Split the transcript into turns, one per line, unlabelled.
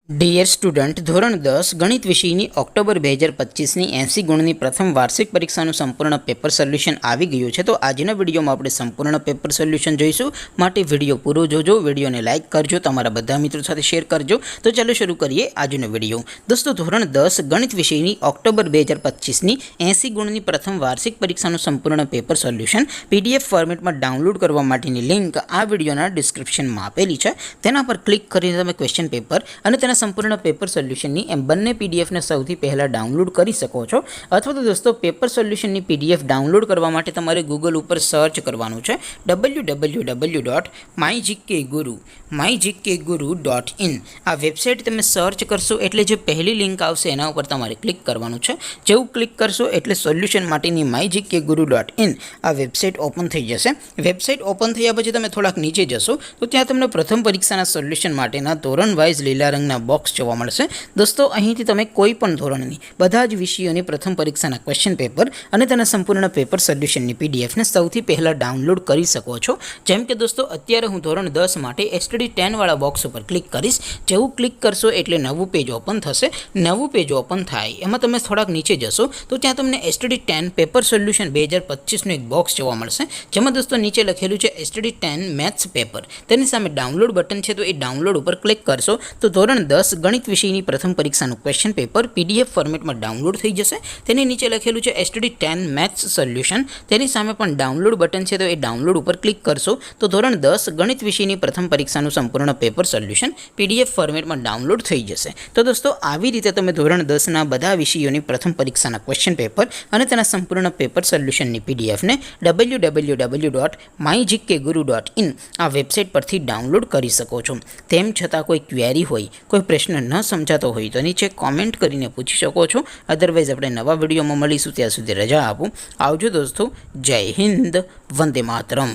Dear student, ધોરણ 10 ગણિત વિષયની ઓક્ટોબર 2025ની 80 ગુણની પ્રથમ વાર્ષિક પરીક્ષાનું સંપૂર્ણ પેપર સોલ્યુશન આવી ગયું છે. તો આજના વિડીયોમાં આપણે સંપૂર્ણ પેપર સોલ્યુશન જોઈશું. માટે વિડીયો પૂરો જોજો, વિડીયોને લાઇક કરજો, તમારા બધા મિત્રો સાથે શેર કરજો. તો ચાલો શરૂ કરીએ આજનો વિડીયો. દોસ્તો, ધોરણ 10 ગણિત વિષયની ઓક્ટોબર 2025ની 80 ગુણની પ્રથમ વાર્ષિક પરીક્ષાનું સંપૂર્ણ પેપર સોલ્યુશન PDF ફોર્મેટમાં ડાઉનલોડ કરવા માટેની લિંક આ વિડીયોના ડિસ્ક્રિપ્શનમાં આપેલી છે. તેના પર ક્લિક કરીને તમે ક્વેશ્ચન પેપર અને તેના સંપૂર્ણ પેપર સોલ્યુશનની એમ બંને PDFને સૌથી પહેલાં ડાઉનલોડ કરી શકો છો. અથવા તો દોસ્તો, પેપર સોલ્યુશનની PDF ડાઉનલોડ કરવા માટે તમારે ગૂગલ ઉપર સર્ચ કરવાનું છે www.mygkguru.in. આ વેબસાઇટ તમે સર્ચ કરશો એટલે જે પહેલી લિંક આવશે એના ઉપર તમારે ક્લિક કરવાનું છે. જેવું ક્લિક કરશો એટલે સોલ્યુશન માટેની mygkguru.in આ વેબસાઇટ ઓપન થઈ જશે. વેબસાઇટ ઓપન થયા પછી તમે થોડાક નીચે જશો તો ત્યાં તમને પ્રથમ પરીક્ષાના સોલ્યુશન માટેના ધોરણ વાઇઝ લીલા રંગના બોક્સ જોવા મળશે. દોસ્તો, અહીંથી તમે કોઈ પણ ધોરણની બધા જ વિષયોની પ્રથમ પરીક્ષાના ક્વેશ્ચન પેપર અને તેના સંપૂર્ણ પેપર સોલ્યુશનની PDFને સૌથી પહેલાં ડાઉનલોડ કરી શકો છો. જેમ કે દોસ્તો, અત્યારે હું ધોરણ 10 માટે STD10 વાળા બોક્સ ઉપર ક્લિક કરીશ. જેવું ક્લિક કરશો એટલે નવું પેજ ઓપન થશે. નવું પેજ ઓપન થાય એમાં તમે થોડાક નીચે જશો તો ત્યાં તમને STD10 પેપર સોલ્યુશન 2025નું એક બોક્સ જોવા મળશે. જેમાં દોસ્તો નીચે લખેલું છે STD10 મેથ્સ પેપર. તેની સામે ડાઉનલોડ બટન છે, તો એ ડાઉનલોડ ઉપર ક્લિક કરશો તો ધોરણ 10 ગણિત વિષયની પ્રથમ પરીક્ષાનું ક્વેશ્ચન પેપર PDF ફોર્મેટમાં ડાઉનલોડ થઈ જશે. તેની નીચે લખેલું છે STD10 મેથ્સ સોલ્યુશન. તેની સામે પણ ડાઉનલોડ બટન છે, તો એ ડાઉનલોડ ઉપર ક્લિક કરશો તો ધોરણ 10 ગણિત વિષયની પ્રથમ પરીક્ષાનું સંપૂર્ણ પેપર સોલ્યુશન PDF ફોર્મેટમાં ડાઉનલોડ થઈ જશે. તો દોસ્તો, આવી રીતે તમે ધોરણ 10ના બધા વિષયોની પ્રથમ પરીક્ષાના ક્વેશ્ચન પેપર અને તેના સંપૂર્ણ પેપર સોલ્યુશનની PDFને www.mygkguru.in આ વેબસાઇટ પરથી ડાઉનલોડ કરી શકો છો. તેમ છતાં કોઈ ક્વેરી હોય, કોઈ પ્રશ્ન ન સમજાતો હોય તો નીચે કોમેન્ટ કરીને પૂછી શકો છો. અદરવાઇઝ આપણે નવા વિડીયોમાં મળીશું. ત્યાં સુધી રજા આપું. આવજો દોસ્તો. જય હિન્દ. વંદે માતરમ.